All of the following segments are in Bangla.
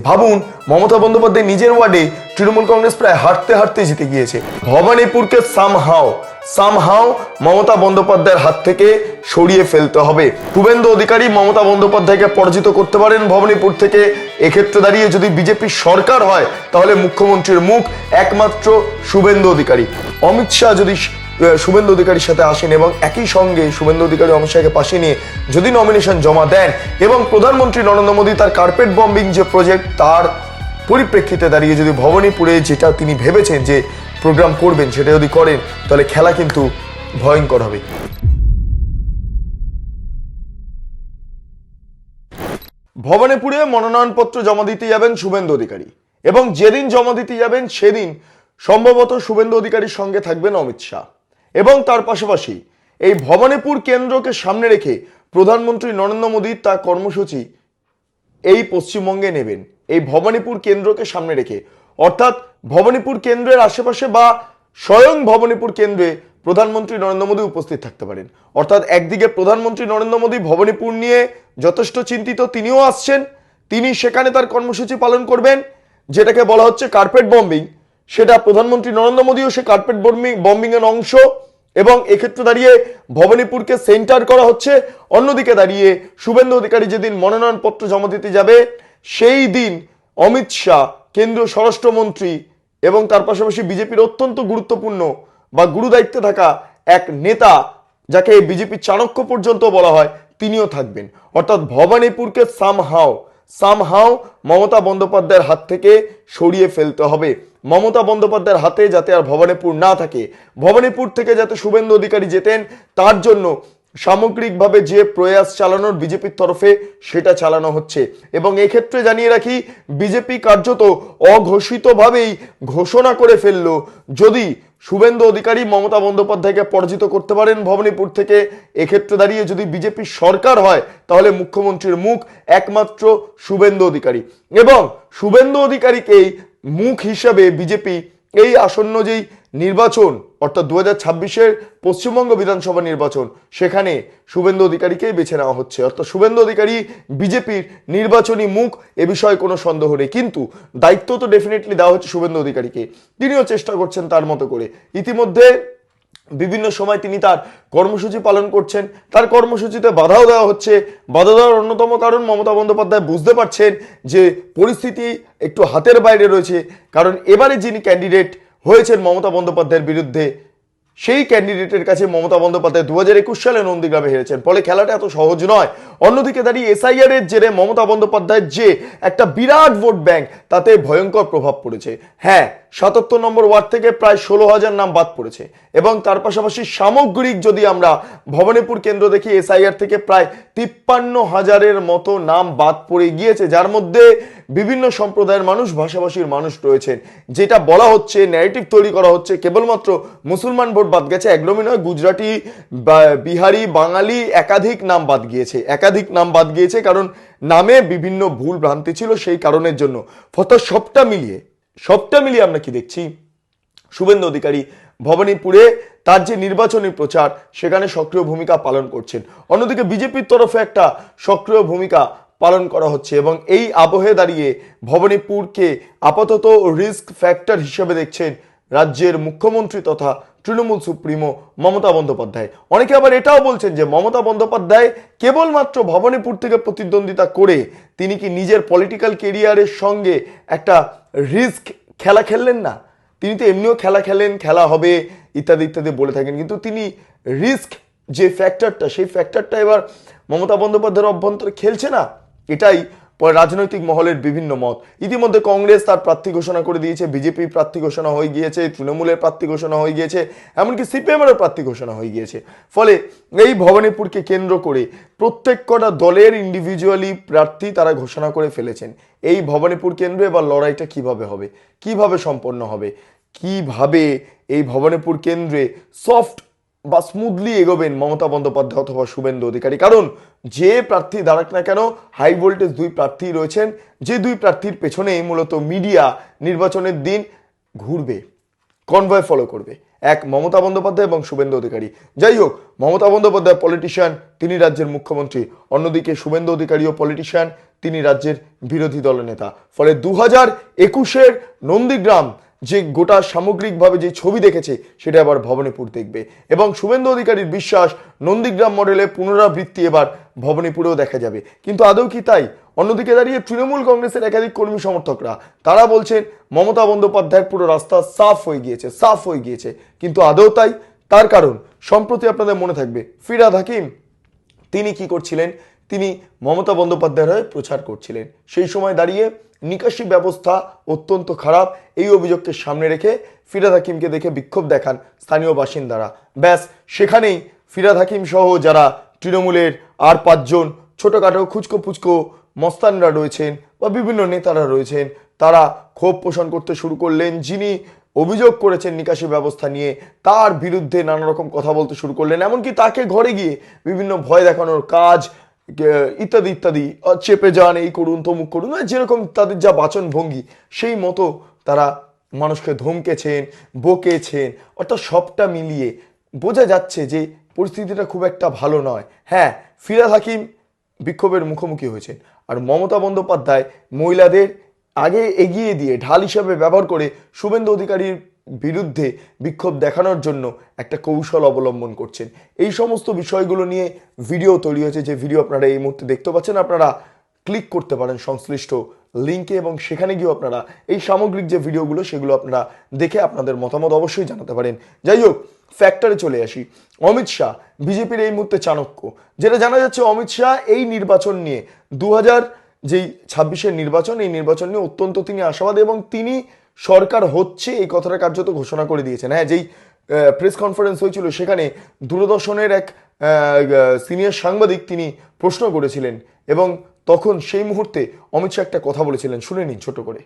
ভাবুন, মমতা বন্দ্যোপাধ্যায় নিজের ওয়ার্ডে তৃণমূল কংগ্রেস প্রায় হাঁটতে হাঁটতে জিতে গিয়েছে। ভবানীপুরকে সামহাও মমতা বন্দ্যোপাধ্যায়ের হাত থেকে সরিয়ে ফেলতে হবে। শুভেন্দু অধিকারী মমতা বন্দ্যোপাধ্যায়কে পরাজিত করতে পারেন ভবানীপুর থেকে। এক্ষেত্রে দাঁড়িয়ে যদি বিজেপি সরকার হয় তাহলে মুখ্যমন্ত্রীর মুখ একমাত্র শুভেন্দু অধিকারী। অমিত শাহ যদি শুভেন্দু অধিকারীর সাথে আসেন এবং একই সঙ্গে শুভেন্দু অধিকারী অমিত শাহকে পাশে নিয়ে যদি নমিনেশন জমা দেন এবং প্রধানমন্ত্রী নরেন্দ্র মোদী তার কার্পেট বম্বিং যে প্রজেক্ট তার পরিপ্রেক্ষিতে দাঁড়িয়ে যদি ভবানীপুরে যেটা তিনি ভেবেছেন যে প্রোগ্রাম করবেন সেটা যদি করেন তাহলে খেলা কিন্তু ভয়ঙ্কর হবে। ভবানীপুরে মনোনয়নপত্র জমা দিতে যাবেন শুভেন্দু অধিকারী এবং যেদিন জমা দিতে যাবেন সেদিন সম্ভবত শুভেন্দু অধিকারীর সঙ্গে থাকবেন অমিত শাহ এবং তার পাশাপাশি এই ভবানীপুর কেন্দ্রকে সামনে রেখে প্রধানমন্ত্রী নরেন্দ্র মোদী তার কর্মসূচি এই পশ্চিমবঙ্গে নেবেন এই ভবানীপুর কেন্দ্রকে সামনে রেখে, অর্থাৎ ভবানীপুর কেন্দ্রের আশেপাশে বা স্বয়ং ভবানীপুর কেন্দ্রে প্রধানমন্ত্রী নরেন্দ্র মোদী উপস্থিত থাকতে পারেন। অর্থাৎ একদিকে প্রধানমন্ত্রী নরেন্দ্র মোদী ভবানীপুর নিয়ে যথেষ্ট চিন্তিত, তিনিও আসছেন, তিনি সেখানে তার কর্মসূচি পালন করবেন যেটাকে বলা হচ্ছে কার্পেট বম্বিং। সেটা প্রধানমন্ত্রী নরেন্দ্র মোদীও সে কার্পেট বম্বিং এর অংশ এবং এক্ষেত্রে দাঁড়িয়ে ভবানীপুরকে সেন্টার করা হচ্ছে। অন্যদিকে দাঁড়িয়ে শুভেন্দু অধিকারী যেদিন মনোনয়নপত্র জমা দিতে যাবে সেই দিন অমিত শাহ কেন্দ্রীয় স্বরাষ্ট্রমন্ত্রী এবং তার পাশাপাশি বিজেপির অত্যন্ত গুরুত্বপূর্ণ বা গুরু দায়িত্বে থাকা এক নেতা যাকে বিজেপির চাণক্য পর্যন্ত বলা হয় তিনিও থাকবেন। অর্থাৎ ভবানীপুরকে সামহাও মমতা বন্দ্যোপাধ্যায়ের হাত থেকে সরিয়ে ফেলতে হবে। মমতা বন্দ্যোপাধ্যায়ের হাতে যাতে আর ভবানীপুর না থাকে, ভবানীপুর থেকে যাতে শুভেন্দু অধিকারী যেতেন তার জন্য সামগ্রিকভাবে যে প্রয়াস চালানোর বিজেপির তরফে সেটা চালানো হচ্ছে। এবং এক্ষেত্রে জানিয়ে রাখি, বিজেপি কার্যত অঘোষিতভাবেই ঘোষণা করে ফেললো যদি শুভেন্দু অধিকারী মমতা বন্দ্যোপাধ্যায়কে পরাজিত করতে পারেন ভবানীপুর থেকে, এক্ষেত্রে দাঁড়িয়ে যদি বিজেপি সরকার হয় তাহলে মুখ্যমন্ত্রীর মুখ একমাত্র শুভেন্দু অধিকারী। এবং শুভেন্দু অধিকারীকেই মুখ হিসাবে বিজেপি এই আসন্ন যেই নির্বাচন অর্থাৎ 2026-এর পশ্চিমবঙ্গ বিধানসভা নির্বাচন সেখানে শুভেন্দু অধিকারীকেই বেছে নেওয়া হচ্ছে। অর্থাৎ শুভেন্দু অধিকারী বিজেপির নির্বাচনী মুখ, এ বিষয়ে কোনো সন্দেহ নেই। কিন্তু দায়িত্ব তো ডেফিনেটলি দেওয়া হচ্ছে শুভেন্দু অধিকারীকে, তিনিও চেষ্টা করছেন তার মতো করে। ইতিমধ্যে বিভিন্ন সময় তিনি তার কর্মসূচি পালন করছেন, তার কর্মসূচিতে বাধাও দেওয়া হচ্ছে। বাধা দেওয়ার অন্যতম কারণ মমতা বন্দ্যোপাধ্যায় বুঝতে পারছেন যে পরিস্থিতি একটু হাতের বাইরে রয়েছে, কারণ এবারে যিনি ক্যান্ডিডেট হয়েছেন মমতা বন্দ্যোপাধ্যায়ের বিরুদ্ধে সেই ক্যান্ডিডেটের কাছে মমতা বন্দ্যোপাধ্যায় 2021 সালে নন্দীগ্রামে হেরেছেন, ফলে খেলাটা এত সহজ নয়। অন্যদিকে দাঁড়িয়ে এসআইআর এর জেরে মমতা বন্দ্যোপাধ্যায়ের যে একটা বিরাট ভোট ব্যাংক তাতে ভয়ঙ্কর প্রভাব পড়েছে। হ্যাঁ, 77 নম্বর ওয়ার্ড থেকে প্রায় 16,000 নাম বাদ পড়েছে এবং তার পাশাপাশি সামগ্রিক যদি আমরা ভবানীপুর কেন্দ্র দেখি এসআইআর থেকে প্রায় 53,000-এর মতো নাম বাদ পড়ে গিয়েছে, যার মধ্যে বিভিন্ন সম্প্রদায়ের মানুষ, ভাষাভাষীর মানুষ রয়েছেন। যেটা বলা হচ্ছে, ন্যারেটিভ তৈরি করা হচ্ছে কেবলমাত্র মুসলমান ভোট বাদ গেছে, একদমই নয়। গুজরাটি, বিহারি, বাঙালি একাধিক নাম বাদ গিয়েছে কারণ নামে বিভিন্ন ভুল ভ্রান্তি ছিল, সেই কারণের জন্য। অর্থাৎ সবটা মিলিয়ে আমরা কি দেখছি, শুভেন্দু অধিকারী ভবানীপুরে তার যে নির্বাচনী প্রচার সেখানে সক্রিয় ভূমিকা পালন করছেন। অন্যদিকে বিজেপির তরফে একটা সক্রিয় ভূমিকা পালন করা হচ্ছে এবং এই আবহে দাঁড়িয়ে ভবানীপুরকে আপাতত রিস্ক ফ্যাক্টর হিসেবে দেখছেন রাজ্যের মুখ্যমন্ত্রী তথা তৃণমূল সুপ্রিমো মমতা বন্দ্যোপাধ্যায়। অনেকে আবার এটাও বলছেন যে মমতা বন্দ্যোপাধ্যায় কেবলমাত্র ভবানীপুর থেকে প্রতিদ্বন্দ্বিতা করে তিনি কি নিজের পলিটিক্যাল কেরিয়ারের সঙ্গে একটা রিস্ক খেলা খেললেন না? তিনি তো এমনিও খেলা খেলেন, খেলা হবে ইত্যাদি ইত্যাদি বলে থাকেন, কিন্তু তিনি রিস্ক যে ফ্যাক্টরটা সেই ফ্যাক্টরটা এবার মমতা বন্দ্যোপাধ্যায়ের অভ্যন্তরে খেলছে না, এটাই রাজনৈতিক মহলের বিভিন্ন মত। ইতিমধ্যে কংগ্রেস তার প্রার্থী ঘোষণা করে দিয়েছে, বিজেপি প্রার্থী ঘোষণা হয়ে গিয়েছে, তৃণমূলের প্রার্থী ঘোষণা হয়ে গিয়েছে, এমনকি সিপিএমের প্রার্থী ঘোষণা হয়ে গিয়েছে। ফলে এই ভবানীপুরকে কেন্দ্র করে প্রত্যেক কটা দলের ইন্ডিভিজুয়ালি প্রার্থী তারা ঘোষণা করে ফেলেছেন। এই ভবানীপুর কেন্দ্রে এবার লড়াইটা কিভাবে হবে, কিভাবে সম্পন্ন হবে, কিভাবে এই ভবানীপুর কেন্দ্রে সফট বা স্মুথলি এগোবেন মমতা বন্দ্যোপাধ্যায় অথবা শুভেন্দু অধিকারী। কারণ যে প্রার্থী দাঁড়াক না কেন, হাই ভোল্টেজ দুই প্রার্থী রয়েছেন, যে দুই প্রার্থীর পেছনেই মূলত মিডিয়া নির্বাচনের দিন ঘুরবে, কনভয় ফলো করবে। এক মমতা বন্দ্যোপাধ্যায় এবং শুভেন্দু অধিকারী। যাই হোক, মমতা বন্দ্যোপাধ্যায় পলিটিশিয়ান, তিনি রাজ্যের মুখ্যমন্ত্রী, অন্যদিকে শুভেন্দু অধিকারীও পলিটিশিয়ান, তিনি রাজ্যের বিরোধী দলের নেতা। ফলে 2021-এর নন্দীগ্রাম যে গোটা সামগ্রিকভাবে যে ছবি দেখেছে সেটা আবার ভবানীপুর দেখবে, এবং শুভেন্দু অধিকারীর বিশ্বাস নন্দীগ্রাম মডেলে পুনরাবৃত্তি এবার ভবানীপুরেও দেখা যাবে। কিন্তু আদৌ কি তাই? অন্যদিকে দাঁড়িয়ে তৃণমূল কংগ্রেসের একাধিক কর্মী সমর্থকরা তারা বলছেন মমতা বন্দ্যোপাধ্যায়ের পুরো রাস্তা সাফ হয়ে গিয়েছে। কিন্তু আদৌ তাই? তার কারণ সম্প্রতি আপনাদের মনে থাকবে ফিরহাদ হাকিম তিনি কি করছিলেন, তিনি মমতা বন্দ্যোপাধ্যায়ের হয়ে প্রচার করছিলেন। সেই সময় দাঁড়িয়ে নিকাশি ব্যবস্থা অত্যন্ত খারাপ এই অভিযোগকে সামনে রেখে ফিরহাদ হাকিমকে দেখে বিক্ষোভ দেখান স্থানীয় বাসিন্দারা। ব্যাস সেখানেই ফিরহাদ হাকিম সহ যারা তৃণমূলের আর 5 জন ছোটখাটো খুচকো পুচকো মস্তানরা রয়েছেন বা বিভিন্ন নেতারা রয়েছেন, তারা ক্ষোভ পোষণ করতে শুরু করলেন। যিনি অভিযোগ করেছেন নিকাশি ব্যবস্থা নিয়ে তার বিরুদ্ধে নানা রকম কথা বলতে শুরু করলেন, এমনকি তাকে ঘরে গিয়ে বিভিন্ন ভয় দেখানোর কাজ ইত্যাদি ইত্যাদি, চেপে যান, এই করুন তমুক করুন, যেরকম তাদের যা বাচন ভঙ্গি সেই মতো তারা মানুষকে ধমকেছেন, বকেছেন। অর্থাৎ সবটা মিলিয়ে বোঝা যাচ্ছে যে পরিস্থিতিটা খুব একটা ভালো নয়। হ্যাঁ, ফিরহাদ হাকিম বিক্ষোভের মুখোমুখি হয়েছেন, আর মমতা বন্দ্যোপাধ্যায় মহিলাদের আগে এগিয়ে দিয়ে ঢাল হিসাবে ব্যবহার করে শুভেন্দু অধিকারীর বিরুদ্ধে বিক্ষোভ দেখানোর জন্য একটা কৌশল অবলম্বন করছেন। এই সমস্ত বিষয়গুলো নিয়ে ভিডিও তৈরি হয়েছে, যে ভিডিও আপনারা এই মুহূর্তে দেখতে পাচ্ছেন। আপনারা ক্লিক করতে পারেন সংশ্লিষ্ট লিঙ্কে এবং সেখানে গিয়ে আপনারা এই সামগ্রিক যে ভিডিওগুলো সেগুলো আপনারা দেখে আপনাদের মতামত অবশ্যই জানাতে পারেন। যাই হোক, ফ্যাক্টরে চলে আসি। অমিত শাহ বিজেপির এই মুহূর্তে চাণক্য, যেটা জানা যাচ্ছে অমিত শাহ এই নির্বাচন নিয়ে 2026-এর নির্বাচন, এই নির্বাচন নিয়ে অত্যন্ত তিনি আশাবাদী এবং তিনি সরকার হচ্ছে এই কথাটা কার্যত ঘোষণা করে দিয়েছেন। হ্যাঁ, যেই প্রেস কনফারেন্স হয়েছিল সেখানে দূরদর্শনের এক সিনিয়র সাংবাদিক তিনি প্রশ্ন করেছিলেন এবং তখন সেই মুহূর্তে অমিত শাহ একটা কথা বলেছিলেন, শুনে নিন ছোট করে।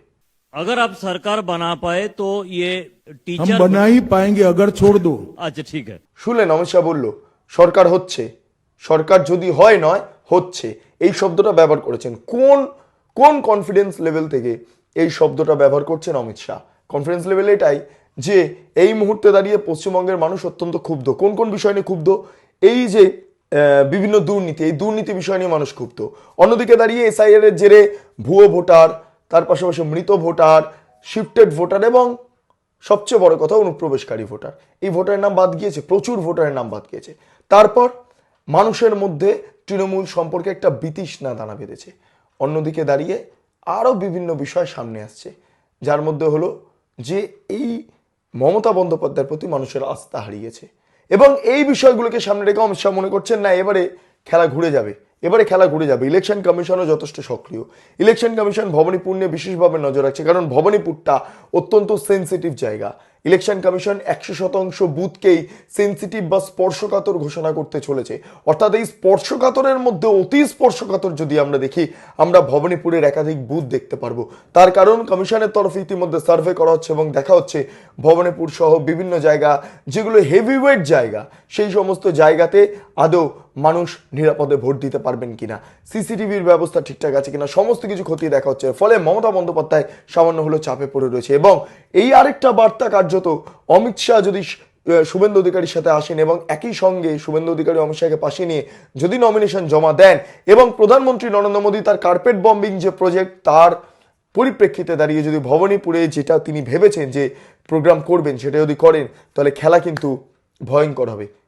अगर आप सरकार बना पाए तो ये हम टीचर बना ही पाएंगे अगर छोड़ दो। अच्छा ठीक है। শুনলেন অমিত শাহ বলল সরকার হচ্ছে, সরকার যদি হয় নয় হচ্ছে, এই শব্দটা ব্যবহার করেছেন। কোন কোন কনফিডেন্স লেভেল থেকে এই শব্দটা ব্যবহার করছেন অমিত শাহ? কনফিডেন্স লেভেল এটাই যে এই মুহূর্তে দাঁড়িয়ে পশ্চিমবঙ্গের মানুষ অত্যন্ত ক্ষুব্ধ। কোন কোন বিষয় নিয়ে ক্ষুব্ধ? এই যে বিভিন্ন দুর্নীতি, এই দুর্নীতি বিষয় নিয়ে মানুষ ক্ষুব্ধ। অন্যদিকে দাঁড়িয়ে এসআইআর এর জেরে ভুয়ো ভোটার, তার পাশাপাশি মৃত ভোটার, শিফটেড ভোটার এবং সবচেয়ে বড় কথা অনুপ্রবেশকারী ভোটার, এই ভোটারের নাম বাদ গিয়েছে, প্রচুর ভোটারের নাম বাদ গিয়েছে। তারপর মানুষের মধ্যে তৃণমূল সম্পর্কে একটা বিতৃষ্ণা দানা বেঁধেছে। অন্যদিকে দাঁড়িয়ে আরও বিভিন্ন বিষয় সামনে আসছে, যার মধ্যে হলো যে এই মমতা বন্দ্যোপাধ্যায়ের প্রতি মানুষের আস্থা হারিয়েছে এবং এই বিষয়গুলোকে সামনে রেখে অমিত শাহ মনে করছেন না এবারে খেলা ঘুরে যাবে। ইলেকশন কমিশনও যথেষ্ট সক্রিয়। ইলেকশন কমিশন ভবানীপুর নিয়ে বিশেষভাবে নজর রাখছে, কারণ ভবানীপুরটা অত্যন্ত সেন্সিটিভ জায়গা। ইলেকশন কমিশন 100% বুথকেই সেন্সিটিভ বা স্পর্শকাতর ঘোষণা করতে চলেছে। অর্থাৎ এই স্পর্শকাতরের মধ্যে অতি স্পর্শকাতর যদি আমরা দেখি, আমরা ভবানীপুরের একাধিক বুথ দেখতে পারবো। তার কারণ কমিশনের তরফে ইতিমধ্যে সার্ভে করা হচ্ছে এবং দেখা হচ্ছে ভবানীপুর সহ বিভিন্ন জায়গা যেগুলো হেভিওয়েট জায়গা, সেই সমস্ত জায়গাতে আদৌ মানুষ নিরাপদে ভোট দিতে পারবেন কিনা, সিসিটিভির ব্যবস্থা ঠিকঠাক আছে কিনা, সমস্ত কিছু খতিয়ে দেখা হচ্ছে। ফলে মমতা বন্দ্যোপাধ্যায় সামান্য হলেও চাপে পড়ে রয়েছে এবং এই আরেকটা বার্তা কার্যত অমিত শাহ যদি শুভেন্দু অধিকারীর সাথে আসেন এবং একই সঙ্গে শুভেন্দু অধিকারী অমিত শাহকে পাশে নিয়ে যদি নমিনেশন জমা দেন এবং প্রধানমন্ত্রী নরেন্দ্র মোদী তার কার্পেট বম্বিং যে প্রজেক্ট তার পরিপ্রেক্ষিতে দাঁড়িয়ে যদি ভবানীপুরে যেটা তিনি ভেবেছেন যে প্রোগ্রাম করবেন সেটা যদি করেন, তাহলে খেলা কিন্তু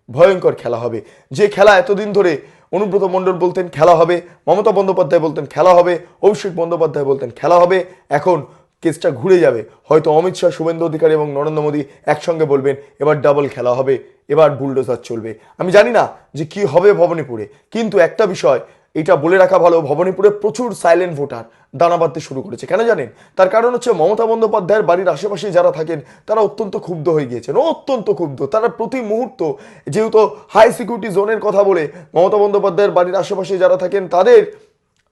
ভয়ঙ্কর খেলা হবে। যে খেলা এতদিন ধরে অনুব্রত মণ্ডল বলতেন খেলা হবে, মমতা বন্দ্যোপাধ্যায় বলতেন খেলা হবে, অভিষেক বন্দ্যোপাধ্যায় বলতেন খেলা হবে, এখন কেসটা ঘুরে যাবে। হয়তো অমিত শাহ, শুভেন্দু অধিকারী এবং নরেন্দ্র মোদী একসঙ্গে বলবেন এবার ডাবল খেলা হবে, এবার বুলডোজার চলবে। আমি জানি না যে কি হবে ভবানীপুরে, কিন্তু একটা বিষয় এটা বলে রাখা ভালো, ভবানীপুরে প্রচুর সাইলেন্ট ভোটার দানা বাঁধতে শুরু করেছে। কেন জানেন? তার কারণ হচ্ছে মমতা বন্দ্যোপাধ্যায়ের বাড়ির আশেপাশে যারা থাকেন তারা অত্যন্ত ক্ষুব্ধ হয়ে গিয়েছেন, অত্যন্ত ক্ষুব্ধ। তারা প্রতি মুহূর্ত, যেহেতু হাই সিকিউরিটি জোনের কথা বলে মমতা বন্দ্যোপাধ্যায়ের বাড়ির আশেপাশে যারা থাকেন তাদের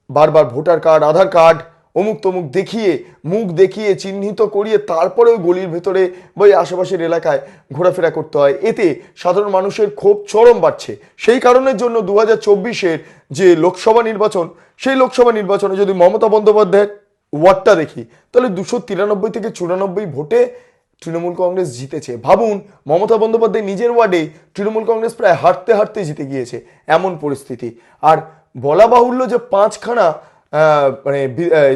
বারবার ভোটার কার্ড, আধার কার্ড, অমুক তমুক দেখিয়ে, মুখ দেখিয়ে, চিহ্নিত করিয়ে তারপরেও গলির ভেতরে বা আশেপাশের এলাকায় ঘোরাফেরা করতে হয়। এতে সাধারণ মানুষের ক্ষোভ চরম বাড়ছে। সেই কারণের জন্য 2024-এর যে লোকসভা নির্বাচন, সেই লোকসভা নির্বাচনে যদি মমতা বন্দ্যোপাধ্যায়ের ওয়ার্ডটা দেখি, তাহলে 293 থেকে 94 ভোটে তৃণমূল কংগ্রেস জিতেছে। ভাবুন, মমতা বন্দ্যোপাধ্যায় নিজের ওয়ার্ডে তৃণমূল কংগ্রেস প্রায় হারতে হারতে জিতে গিয়েছে, এমন পরিস্থিতি। আর বলা বাহুল্য যে 5খানা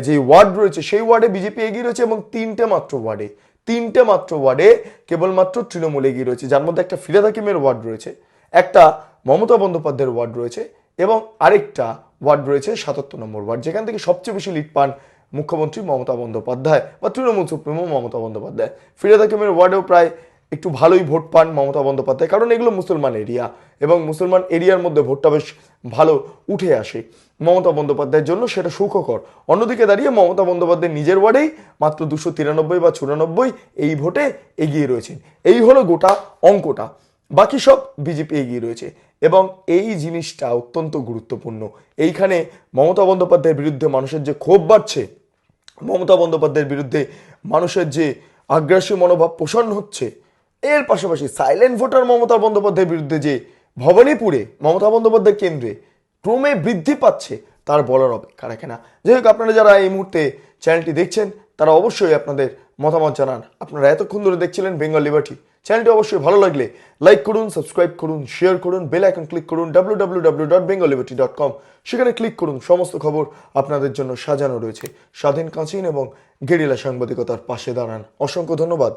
যে ওয়ার্ড রয়েছে সেই ওয়ার্ডে বিজেপি এগিয়ে রয়েছে, এবং তিনটে মাত্র ওয়ার্ডে কেবলমাত্র তৃণমূল এগিয়ে রয়েছে, যার মধ্যে একটা ফিরহাদ হাকিমের ওয়ার্ড রয়েছে, একটা মমতা বন্দ্যোপাধ্যায়ের ওয়ার্ড রয়েছে, এবং আরেকটা ওয়ার্ড রয়েছে 77 নম্বর ওয়ার্ড, যেখান থেকে সবচেয়ে বেশি লিড পান মুখ্যমন্ত্রী মমতা বন্দ্যোপাধ্যায় বা তৃণমূল সুপ্রিমো মমতা বন্দ্যোপাধ্যায়। ফিরহাদ হাকিমের ওয়ার্ডেও প্রায় একটু ভালোই ভোট পান মমতা বন্দ্যোপাধ্যায়, কারণ এগুলো মুসলমান এরিয়া, এবং মুসলমান এরিয়ার মধ্যে ভোটটা বেশ ভালো উঠে আসে মমতা বন্দ্যোপাধ্যায়ের জন্য, সেটা সুখকর। অন্যদিকে দাঁড়িয়ে মমতা বন্দ্যোপাধ্যায় নিজের ওয়ার্ডেই মাত্র 293 বা 94 এই ভোটে এগিয়ে রয়েছেন। এই হলো গোটা অঙ্কটা, বাকি সব বিজেপি এগিয়ে রয়েছে, এবং এই জিনিসটা অত্যন্ত গুরুত্বপূর্ণ। এইখানে মমতা বন্দ্যোপাধ্যায়ের বিরুদ্ধে মানুষের যে ক্ষোভ বাড়ছে, মমতা বন্দ্যোপাধ্যায়ের বিরুদ্ধে মানুষের যে আগ্রাসী মনোভাব পোষণ হচ্ছে, এর পাশাপাশি সাইলেন্ট ভোটার মমতা বন্দ্যোপাধ্যায়ের বিরুদ্ধে যে ভবানীপুরে মমতা বন্দ্যোপাধ্যায় কেন্দ্রে ক্রমে বৃদ্ধি পাচ্ছে, তার বলার অপেক্ষা রাখে না। যাই হোক, আপনারা যারা এই মুহূর্তে চ্যানেলটি দেখছেন তারা অবশ্যই আপনাদের মতামত জানান। আপনারা এতক্ষণ ধরে দেখছিলেন বেঙ্গল লিবার্টি। চ্যানেলটি অবশ্যই ভালো লাগলে লাইক করুন, সাবস্ক্রাইব করুন, শেয়ার করুন, বেল আইকন ক্লিক করুন www.bengalliberty.com, সেখানে ক্লিক করুন। সমস্ত খবর আপনাদের জন্য সাজানো রয়েছে। স্বাধীন, কাঁচিন এবং গেরিলা সাংবাদিকতার পাশে দাঁড়ান। অসংখ্য ধন্যবাদ।